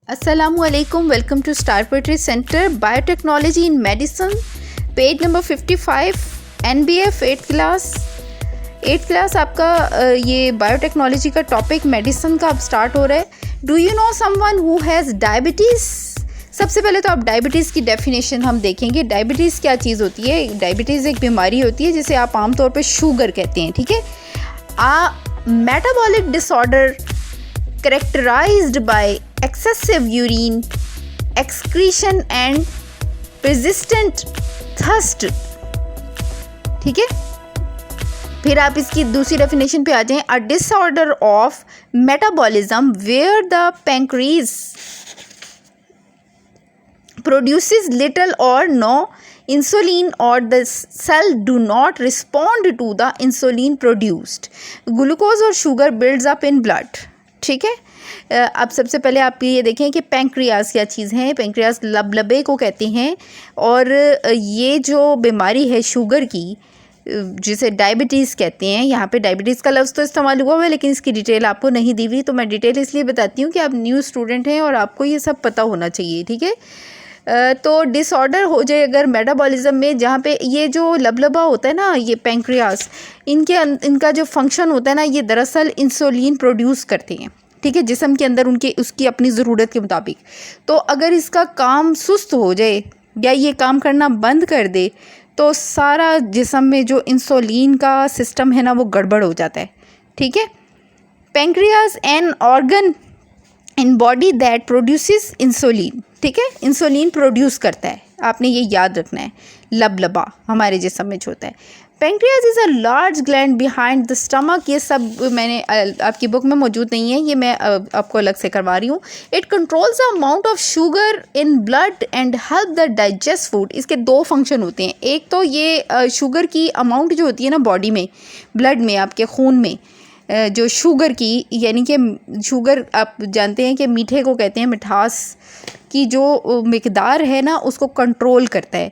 Assalamualaikum, welcome to Star Poetry Center, Biotechnology in Medicine, page number 55, NBF 8th class आपका ये biotechnology का topic medicine का अब start हो रहा है। Do you know someone who has diabetes? सबसे पहले तो आप डायबिटीज़ की डेफिनेशन हम देखेंगे। डायबिटीज़ क्या चीज़ होती है? डायबिटीज़ एक बीमारी होती है जिसे आप आमतौर पर शुगर कहते हैं, ठीक है। Metabolic disorder characterized by excessive urine excretion and persistent thirst, ठीक है। फिर आप इसकी दूसरी डेफिनेशन पे आ जाएं, a disorder of metabolism where the pancreas produces little or no insulin or the cell do not respond to the insulin produced. Glucose और sugar builds up in blood, ठीक है। अब सबसे पहले आप ये देखें कि पैंक्रियाज क्या चीज़ है। पैंक्रियाज लबलबे को कहते हैं और ये जो बीमारी है शुगर की जिसे डायबिटीज़ कहते हैं, यहाँ पे डायबिटीज़ का लफ्ज़ तो इस्तेमाल हुआ है लेकिन इसकी डिटेल आपको नहीं दी हुई, तो मैं डिटेल इसलिए बताती हूँ कि आप न्यू स्टूडेंट हैं और आपको ये सब पता होना चाहिए, ठीक है। तो डिसऑर्डर हो जाए अगर मेटाबॉलिज्म में, जहाँ पे ये जो लबलबा होता है ना, ये पैंक्रियाज, इनका जो फंक्शन होता है ना, ये दरअसल इंसुलिन प्रोड्यूस करते हैं, ठीक है, जिस्म के अंदर उसकी अपनी ज़रूरत के मुताबिक। तो अगर इसका काम सुस्त हो जाए या ये काम करना बंद कर दे तो सारा जिस्म में जो इंसुलिन का सिस्टम है ना वो गड़बड़ हो जाता है, ठीक है। Pancreas an organ in body that produces insulin, ठीक है, इंसुलिन प्रोड्यूस करता है, आपने ये याद रखना है। लबलबा हमारे जिस्म में जो होता है। Pancreas is a large gland behind the stomach, ये सब मैंने आपकी बुक में मौजूद नहीं है, ये मैं आपको अलग से करवा रही हूँ। It controls the amount of sugar in blood and help the digest food. इसके दो फंक्शन होते हैं, एक तो ये शुगर की अमाउंट जो होती है ना बॉडी में, ब्लड में, आपके खून में जो शुगर की, यानी कि शुगर आप जानते हैं कि मीठे को कहते हैं, मिठास की जो मिकदार है ना उसको कंट्रोल करता है।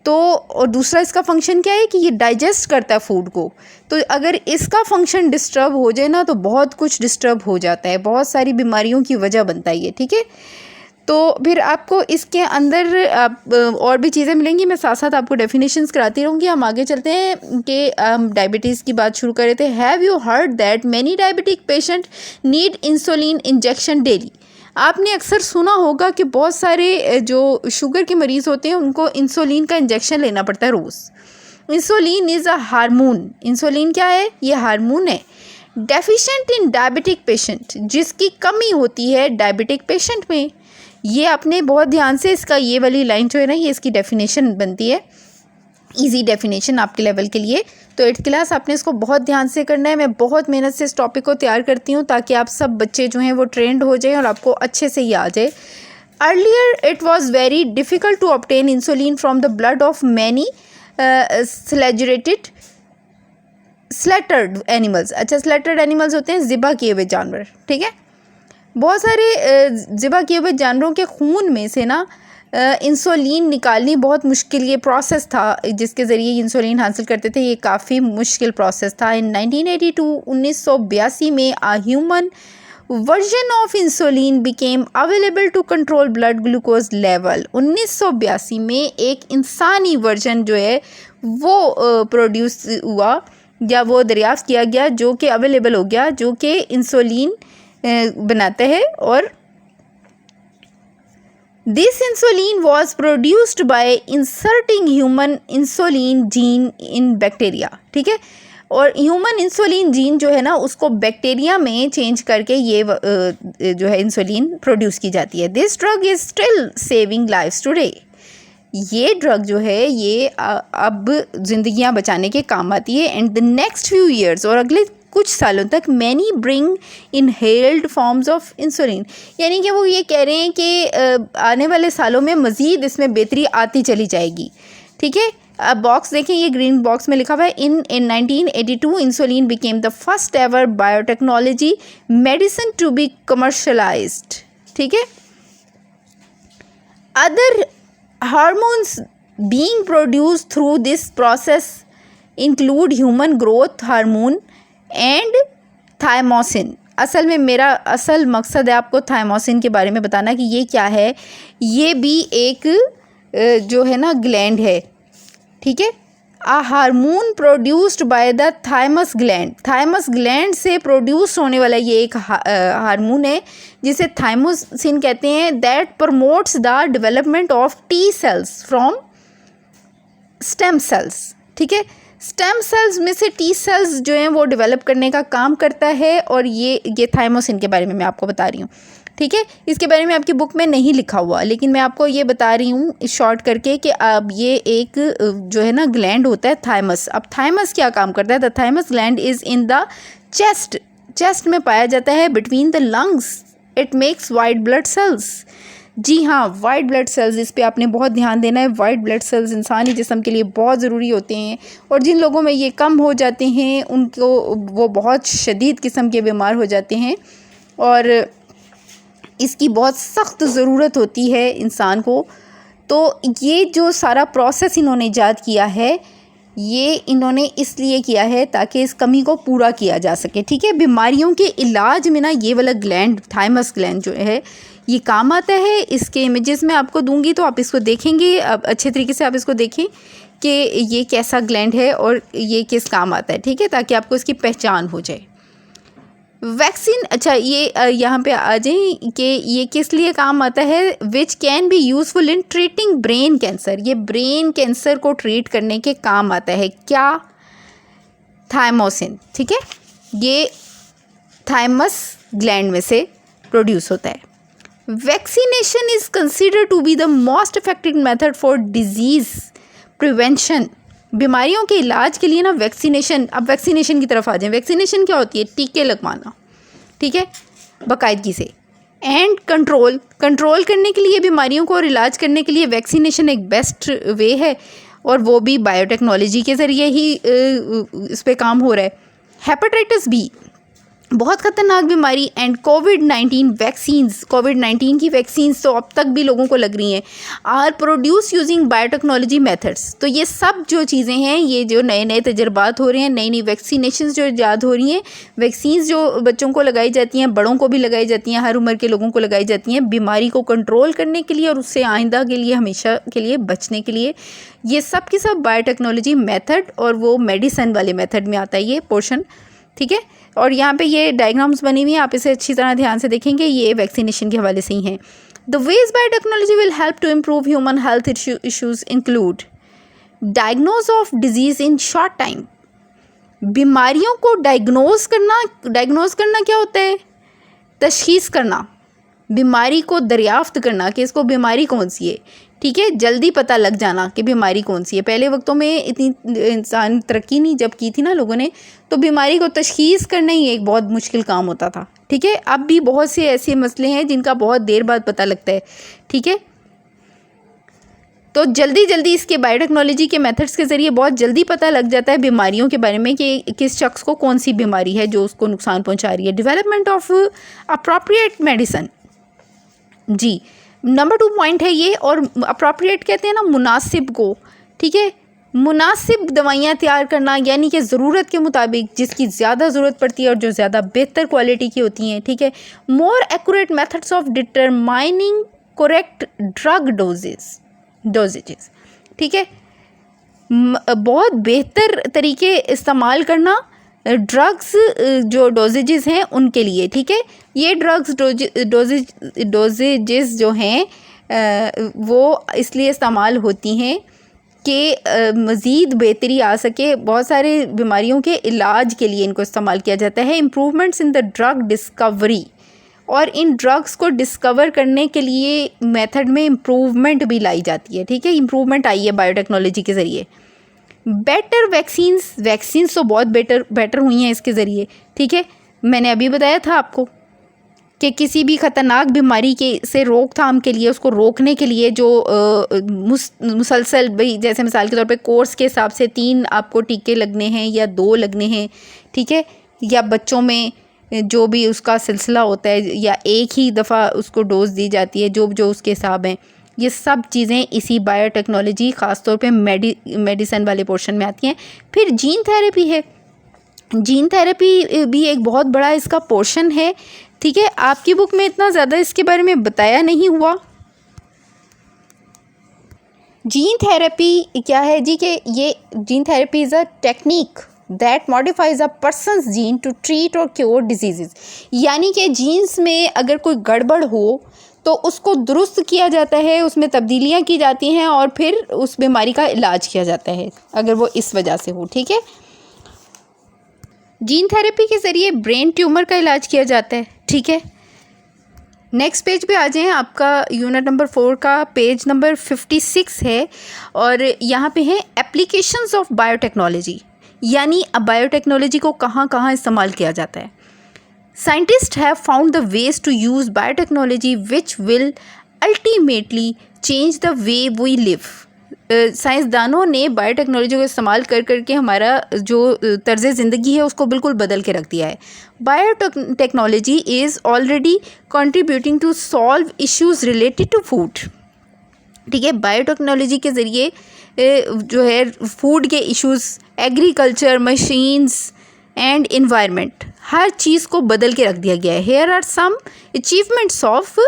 तो और दूसरा इसका फंक्शन क्या है कि ये डाइजेस्ट करता है फूड को। तो अगर इसका फंक्शन डिस्टर्ब हो जाए ना तो बहुत कुछ डिस्टर्ब हो जाता है, बहुत सारी बीमारियों की वजह बनता है ये, ठीक है। तो फिर आपको इसके अंदर और भी चीज़ें मिलेंगी, मैं साथ साथ आपको डेफिनेशंस कराती रहूँगी। हम आगे चलते हैं कि डायबिटीज़ की बात शुरू कर रहे थे। Have you heard that many diabetic patient need insulin injection daily? आपने अक्सर सुना होगा कि बहुत सारे जो शुगर के मरीज़ होते हैं उनको इंसुलिन का इंजेक्शन लेना पड़ता है रोज़। Insulin is a hormone. Insulin क्या है? ये हार्मोन है। डेफिशिएंट इन डायबिटिक पेशेंट, जिसकी कमी होती है डायबिटिक पेशेंट में। ये आपने बहुत ध्यान से, इसका ये वाली लाइन जो है ना, ये इसकी डेफिनेशन बनती है, इजी डेफिनेशन आपके लेवल के लिए। तो 8th क्लास आपने इसको बहुत ध्यान से करना है। मैं बहुत मेहनत से इस टॉपिक को तैयार करती हूँ ताकि आप सब बच्चे जो हैं वो ट्रेंड हो जाएं और आपको अच्छे से ये आ जाए। Earlier it was very difficult to obtain insulin from the blood of many slaughtered animals. अच्छा, स्लेटर्ड एनिमल्स होते हैं ज़िबा किए हुए जानवर, ठीक है। बहुत सारे ज़िबा किए हुए जानवरों के खून में से ना इंसुलिन निकालनी बहुत मुश्किल ये प्रोसेस था, जिसके ज़रिए इंसुलिन हासिल करते थे। ये काफ़ी मुश्किल प्रोसेस था। इन 1982 में a human version of insulin became available to control blood glucose level. 1982 में एक इंसानी वर्जन जो है वो प्रोड्यूस हुआ या वो दरियाफ्त किया गया, जो कि अवेलेबल हो गया, जो कि इंसुलिन बनाता है। और this insulin was produced by inserting human insulin gene in bacteria, ठीक है। और ह्यूमन इंसुलिन जीन जो है ना उसको बैक्टीरिया में चेंज करके ये जो है इंसुलिन प्रोड्यूस की जाती है। This drug is still saving lives today. ये ड्रग जो है ये अब जिंदगियां बचाने के काम आती है। And the next few years, और अगले कुछ सालों तक, many bring inhaled forms of insulin, यानी कि वो ये कह रहे हैं कि आने वाले सालों में मज़ीद इसमें बेहतरी आती चली जाएगी, ठीक है। अब बॉक्स देखें, ये ग्रीन बॉक्स में लिखा हुआ है, in 1982 insulin became the first ever biotechnology medicine to be commercialised, ठीक है। Other hormones being produced through this process include human growth hormone and thymosin. असल में मेरा असल मकसद है आपको थाइमोसिन के बारे में बताना कि ये क्या है। ये भी एक जो है ना ग्लैंड है, ठीक है। A hormone produced by the thymus gland, thymus gland से प्रोड्यूस होने वाला ये एक हार्मोन है जिसे थाइमोसिन कहते हैं। That promotes the development of T cells from stem cells, ठीक है। स्टेम सेल्स में से टी सेल्स जो हैं वो डेवलप करने का काम करता है, और ये थाइमोसिन के बारे में मैं आपको बता रही हूँ, ठीक है। इसके बारे में आपकी बुक में नहीं लिखा हुआ, लेकिन मैं आपको ये बता रही हूँ शॉर्ट करके कि अब ये एक जो है ना ग्लैंड होता है थाइमस। अब थाइमस क्या काम करता है? The thymus gland is in the chest, chest में पाया जाता है, between the lungs. It makes white blood cells. जी हाँ, वाइट ब्लड सेल्स, इस पे आपने बहुत ध्यान देना है। वाइट ब्लड सेल्स इंसानी जिस्म के लिए बहुत ज़रूरी होते हैं, और जिन लोगों में ये कम हो जाते हैं उनको वो बहुत शदीद किस्म के बीमार हो जाते हैं, और इसकी बहुत सख्त ज़रूरत होती है इंसान को। तो ये जो सारा प्रोसेस इन्होंने ईजाद किया है, ये इन्होंने इसलिए किया है ताकि इस कमी को पूरा किया जा सके, ठीक है। बीमारियों के इलाज में ना ये वाला ग्लैंड, थाइमस ग्लैंड जो है, ये काम आता है। इसके इमेजेस मैं आपको दूंगी तो आप इसको देखेंगे, अब अच्छे तरीके से आप इसको देखें कि ये कैसा ग्लैंड है और ये किस काम आता है, ठीक है, ताकि आपको इसकी पहचान हो जाए। वैक्सीन, अच्छा ये यहाँ पे आ जाए कि ये किस लिए काम आता है। Which can be useful in treating brain cancer, ये ब्रेन कैंसर को ट्रीट करने के काम आता है। क्या? थाइमोसिन, ठीक है, ये थाइमस ग्लैंड में से प्रोड्यूस होता है। Vaccination is considered to be the most effective method for disease prevention, बीमारियों के इलाज के लिए ना वैक्सीनेशन। अब वैक्सीनेशन की तरफ आ जाए। वैक्सीनेशन क्या होती है? टीके लगवाना, ठीक है, बाकायदगी से। एंड कंट्रोल करने के लिए बीमारियों को और इलाज करने के लिए वैक्सीनेशन एक बेस्ट वे है, और वो भी बायोटेक्नोलॉजी के ज़रिए ही इस पे काम हो रहा है। हेपेटाइटिस बी बहुत ख़तरनाक बीमारी, एंड कोविड-19 वैक्सीन्स, कोविड-19 की वैक्सीन्स तो अब तक भी लोगों को लग रही हैं, are produce using biotechnology methods. तो ये सब जो चीज़ें हैं, ये जो नए नए तजर्बात हो रहे हैं, नई नई वैक्सीनेशन जो ईजाद हो रही हैं, वैक्सीन्स जो बच्चों को लगाई जाती हैं, बड़ों को भी लगाई जाती हैं, हर उम्र के लोगों को लगाई जाती हैं, बीमारी को कंट्रोल करने के लिए और उससे आइंदा के लिए, हमेशा के लिए बचने के लिए। ये सब की सब बायोटेक्नोलॉजी मेथड और वो मेडिसिन वाले मेथड में आता है ये पोर्शन, ठीक है। और यहाँ पे ये डायग्राम्स बनी हुई हैं, आप इसे अच्छी तरह ध्यान से देखेंगे, ये वैक्सीनेशन के हवाले से ही हैं। The ways biotechnology will help to improve human health issues include diagnose of disease in short time, बीमारियों को डायग्नोज करना क्या होता है? तशखीस करना, बीमारी को दरियाफ्त करना कि इसको बीमारी कौन सी है, ठीक है, जल्दी पता लग जाना कि बीमारी कौन सी है। पहले वक्तों में इतनी इंसान तरक्की नहीं जब की थी ना लोगों ने, तो बीमारी को तशखीस करना ही एक बहुत मुश्किल काम होता था, ठीक है। अब भी बहुत से ऐसे मसले हैं जिनका बहुत देर बाद पता लगता है, ठीक है। तो जल्दी इसके बायोटेक्नोलॉजी के मेथड्स के ज़रिए बहुत जल्दी पता लग जाता है बीमारियों के बारे में कि किस शख्स को कौन सी बीमारी है जो उसको नुकसान पहुंचा रही है। डेवलपमेंट ऑफ अप्रोप्रिएट मेडिसिन, जी नंबर 2 पॉइंट है ये। और अप्रोप्रिएट कहते हैं ना मुनासिब को, ठीक है, मुनासिब दवाइयाँ तैयार करना, यानी कि ज़रूरत के मुताबिक, जिसकी ज़्यादा ज़रूरत पड़ती है और जो ज़्यादा बेहतर क्वालिटी की होती हैं, ठीक है। More accurate methods of determining correct drug dosages, ठीक है, बहुत बेहतर तरीके इस्तेमाल करना ड्रग्स जो डोजेजेस हैं उनके लिए, ठीक है। ये ड्रग्स डोजेजेस जो हैं वो इसलिए इस्तेमाल होती हैं कि मज़ीद बेहतरी आ सके, बहुत सारे बीमारियों के इलाज के लिए इनको इस्तेमाल किया जाता है। Improvements in the drug discovery, और इन ड्रग्स को डिस्कवर करने के लिए मेथड में इम्प्रूवमेंट भी लाई जाती है, ठीक है, इम्प्रूवमेंट आई है बायोटेक्नोलॉजी के ज़रिए। बेटर वैक्सीन्स तो बहुत बेटर हुई हैं इसके ज़रिए, ठीक है। मैंने अभी बताया था आपको कि किसी भी ख़तरनाक बीमारी के से रोकथाम के लिए, उसको रोकने के लिए जो मुसलसल भाई, जैसे मिसाल के तौर पे कोर्स के हिसाब से 3 आपको टीके लगने हैं या 2 लगने हैं, ठीक है, या बच्चों में जो भी उसका सिलसिला होता है या एक ही दफ़ा उसको डोज दी जाती है, जो उसके हिसाब हैं, ये सब चीज़ें इसी बायोटेक्नोलॉजी ख़ास तौर पे मेडिसिन वाले पोर्शन में आती हैं। फिर जीन थेरेपी है, जीन थेरेपी भी एक बहुत बड़ा इसका पोर्शन है, ठीक है। आपकी बुक में इतना ज़्यादा इसके बारे में बताया नहीं हुआ। जीन थेरेपी क्या है जी, कि ये gene therapy is a technique that modifies a person's gene to treat or cure disease. यानी कि जीन्स में अगर कोई गड़बड़ हो तो उसको दुरुस्त किया जाता है, उसमें तब्दीलियाँ की जाती हैं और फिर उस बीमारी का इलाज किया जाता है अगर वो इस वजह से हो, ठीक है। जीन थेरेपी के ज़रिए ब्रेन ट्यूमर का इलाज किया जाता है, ठीक है। नेक्स्ट पेज पे आ जाएं, आपका यूनिट नंबर 4 का पेज नंबर 56 है और यहाँ पे है एप्लीकेशंस ऑफ बायोटेक्नोलॉजी, यानी अब बायोटेक्नोलॉजी को कहाँ कहाँ इस्तेमाल किया जाता है। Scientist have found the ways to use biotechnology which will ultimately change the way we live. साइंसदानों ने बायोटेक्नोलॉजी को इस्तेमाल कर करके हमारा जो तर्ज़ ज़िंदगी है उसको बिल्कुल बदल के रख दिया है। Biotechnology is already contributing to solve issues related to food, ठीक है। बायोटेक्नोलॉजी के ज़रिए जो है फूड के issues, agriculture, machines and environment, हर चीज़ को बदल के रख दिया गया है। Here are some achievements of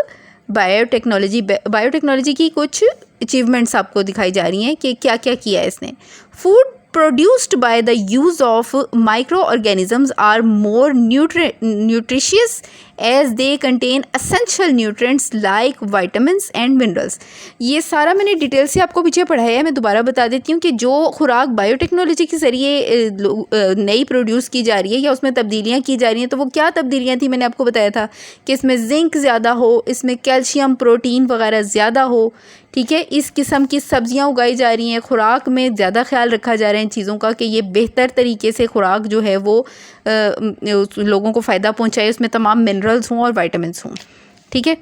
biotechnology. Biotechnology की कुछ अचीवमेंट्स आपको दिखाई जा रही हैं कि क्या क्या किया है इसने। Food produced by the use of microorganisms are more nutritious as they contain essential nutrients like vitamins and minerals। ये सारा मैंने डिटेल से आपको पीछे पढ़ाया है, मैं दोबारा बता देती हूँ कि जो खुराक बायोटेक्नोलॉजी के ज़रिए नई प्रोड्यूस की जा रही है या उसमें तब्दीलियाँ की जा रही हैं, तो वो क्या तब्दीलियाँ थी मैंने आपको बताया था कि इसमें जिंक ज़्यादा हो, इसमें कैल्शियम, प्रोटीन वगैरह ज़्यादा हो, ठीक है। इस किस्म की सब्जियां उगाई जा रही हैं, खुराक में ज़्यादा ख्याल रखा जा रहा है इन चीज़ों का कि ये बेहतर तरीके से खुराक जो है वो लोगों को फ़ायदा पहुंचाए, उसमें तमाम मिनरल्स हों और विटामिन्स हों, ठीक है।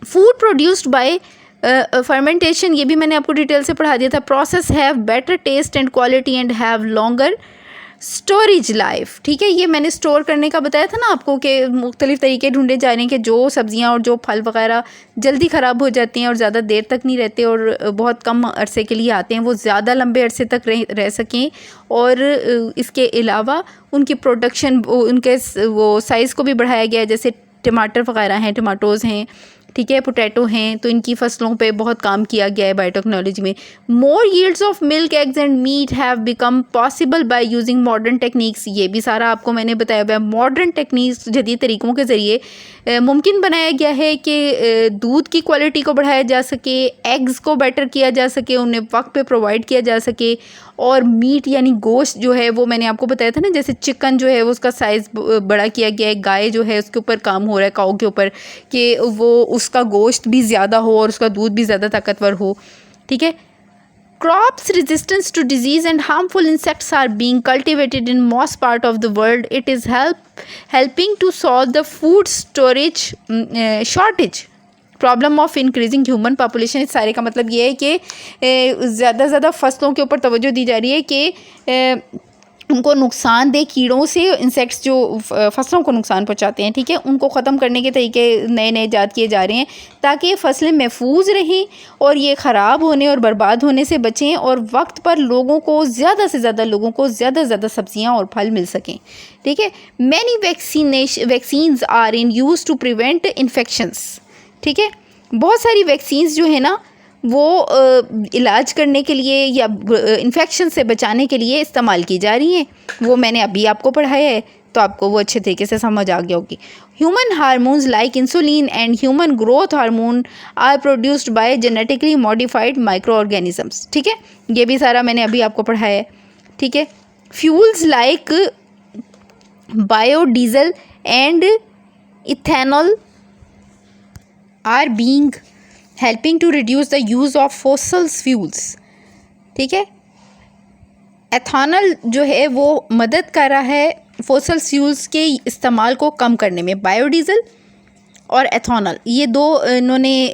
फूड प्रोड्यूस्ड बाय फर्मेंटेशन, ये भी मैंने आपको डिटेल से पढ़ा दिया था। Process have better taste and quality and have longer storage life, ठीक है। ये मैंने स्टोर करने का बताया था ना आपको कि मुख्तलिफ़ तरीके ढूंढे जा रहे हैं कि जो सब्ज़ियाँ और जो फल वगैरह जल्दी ख़राब हो जाती हैं और ज़्यादा देर तक नहीं रहते और बहुत कम अरसे के लिए आते हैं, वो ज़्यादा लंबे अरसे तक रह सकें। और इसके अलावा उनकी प्रोडक्शन, उनके वो साइज़ को भी बढ़ाया गया है। जैसे टमाटर वगैरह हैं, टमाटोज़ हैं, ठीक है, पोटैटो हैं, तो इनकी फसलों पे बहुत काम किया गया है बायोटेक्नोलॉजी में। More yields of milk, eggs and meat have become possible by using modern techniques. ये भी सारा आपको मैंने बताया हुआ है। मॉडर्न टेक्निक्स, जदीद तरीक़ों के ज़रिए मुमकिन बनाया गया है कि दूध की क्वालिटी को बढ़ाया जा सके, एग्स को बेटर किया जा सके, उन्हें वक्त पे प्रोवाइड किया जा सके। और मीट यानी गोश्त जो है वो मैंने आपको बताया था ना, जैसे चिकन जो है वो उसका साइज़ बड़ा किया गया है, गाय जो है उसके ऊपर काम हो रहा है, काऊ के ऊपर, कि वो उसका गोश्त भी ज़्यादा हो और उसका दूध भी ज़्यादा ताकतवर हो, ठीक है। Crops resistance to disease and harmful insects are being cultivated in most part of the world. It is helping to solve the food storage shortage. Problem of increasing human population. इस सारे का मतलब ये है कि ज़्यादा से ज़्यादा फसलों के ऊपर तवज्जो दी जा रही है कि उनको नुकसानदेह कीड़ों से, इंसेक्ट्स जो फसलों को नुकसान पहुंचाते हैं, ठीक है, उनको ख़त्म करने के तरीके नए नए ईजाद किए जा रहे हैं ताकि ये फसलें महफूज रहें और ये ख़राब होने और बर्बाद होने से बचें और वक्त पर लोगों को, ज़्यादा से ज़्यादा लोगों को ज़्यादा से ज़्यादा सब्जियां और फल मिल सकें, ठीक है। Many vaccines are in use to prevent infections, ठीक है। बहुत सारी वैक्सीन्स जो है ना वो इलाज करने के लिए या इन्फेक्शन से बचाने के लिए इस्तेमाल की जा रही हैं। वो मैंने अभी आपको पढ़ाया है तो आपको वो अच्छे तरीके से समझ आ गया होगी। Human hormones like insulin and human growth hormone are produced by genetically modified microorganisms, ठीक है। ये भी सारा मैंने अभी आपको पढ़ाया है, ठीक है। Fuels like biodiesel and ethanol are being helping to reduce the use of fossils fuels, ठीक है। एथेनॉल जो है वो मदद कर रहा है फॉसल फ्यूल्स के इस्तेमाल को कम करने में। बायोडीज़ल और एथेनॉल, ये दो इन्होंने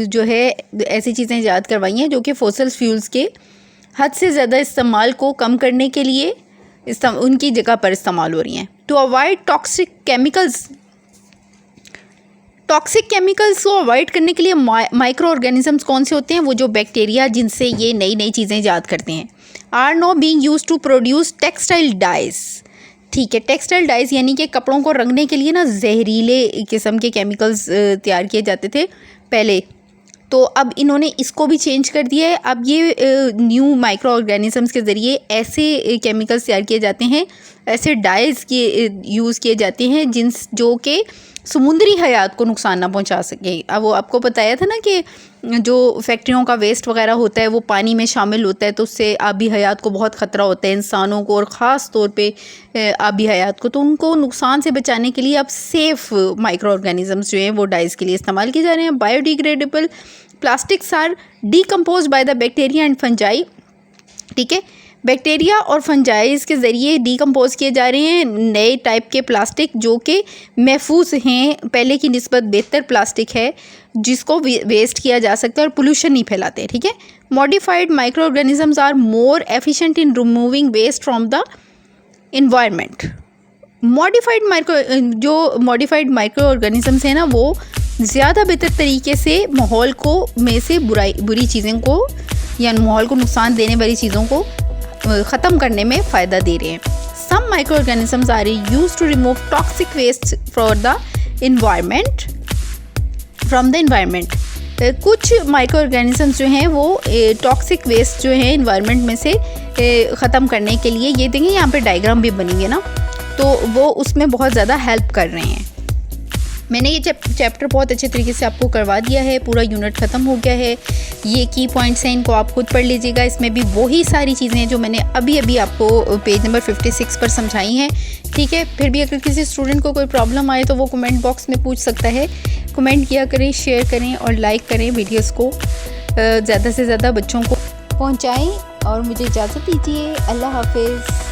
जो है ऐसी चीज़ें ईजाद करवाई हैं जो कि फॉसल फ्यूल्स के हद से ज़्यादा इस्तेमाल को कम करने के लिए उनकी जगह पर इस्तेमाल हो रही हैं। टू अवॉइड टॉक्सिक केमिकल्स को अवॉइड करने के लिए माइक्रो ऑर्गेनिजम्स कौन से होते हैं? वो जो बैक्टीरिया जिनसे ये नई नई चीज़ें ईजाद करते हैं। Are now being used to produce textile dyes, ठीक है। टेक्सटाइल डाइज यानी कि कपड़ों को रंगने के लिए ना जहरीले किस्म के केमिकल्स तैयार किए जाते थे पहले, तो अब इन्होंने इसको भी चेंज कर दिया है। अब ये न्यू माइक्रो ऑर्गेनिजम्स के ज़रिए ऐसे केमिकल्स तैयार किए जाते हैं, ऐसे डाइज के यूज़ किए जाते हैं जो कि समुद्री हयात को नुकसान ना पहुंचा सके। अब वो आपको बताया था ना कि जो फैक्ट्रियों का वेस्ट वगैरह होता है वो पानी में शामिल होता है, तो उससे आबी हयात को बहुत ख़तरा होता है इंसानों को और ख़ास तौर पे आबी हयात को। तो उनको नुकसान से बचाने के लिए अब सेफ़ माइक्रो ऑर्गेनिजम्स जो हैं वो डाइज के लिए इस्तेमाल किए जा रहे हैं। Biodegradable plastics are decompose by the bacteria and fungi. ठीक है, बैक्टीरिया और फंजाइज के ज़रिए डीकम्पोज किए जा रहे हैं नए टाइप के प्लास्टिक जो कि महफूज हैं, पहले की निस्बत बेहतर प्लास्टिक है जिसको वेस्ट किया जा सकता है और पोल्यूशन नहीं फैलाते। ठीक है, modified microorganisms are more efficient in removing waste from the environment. Modified microorganisms हैं ना, वो ज़्यादा बेहतर तरीके से माहौल को में से बुरी चीज़ों को या माहौल को नुकसान देने वाली चीज़ों को ख़त्म करने में फ़ायदा दे रहे हैं। Some microorganisms are used to remove toxic waste from the environment. कुछ माइक्रो ऑर्गेनिजम्स जो हैं वो टॉक्सिक वेस्ट जो है इन्वायरमेंट में से ख़त्म करने के लिए, ये देखिए यहाँ पे डायग्राम भी बनी है ना, तो वो उसमें बहुत ज़्यादा हेल्प कर रहे हैं। मैंने ये चैप्टर बहुत अच्छे तरीके से आपको करवा दिया है, पूरा यूनिट ख़त्म हो गया है। ये की पॉइंट्स हैं, इनको आप खुद पढ़ लीजिएगा। इसमें भी वही सारी चीज़ें हैं जो मैंने अभी आपको पेज नंबर 56 पर समझाई हैं। ठीक है, फिर भी अगर किसी स्टूडेंट को कोई प्रॉब्लम आए तो वो कमेंट बॉक्स में पूछ सकता है। कमेंट किया करें, शेयर करें और लाइक करें, वीडियोज़ को ज़्यादा से ज़्यादा बच्चों को पहुँचाएँ और मुझे इजाज़त दीजिए। अल्लाह हाफिज़।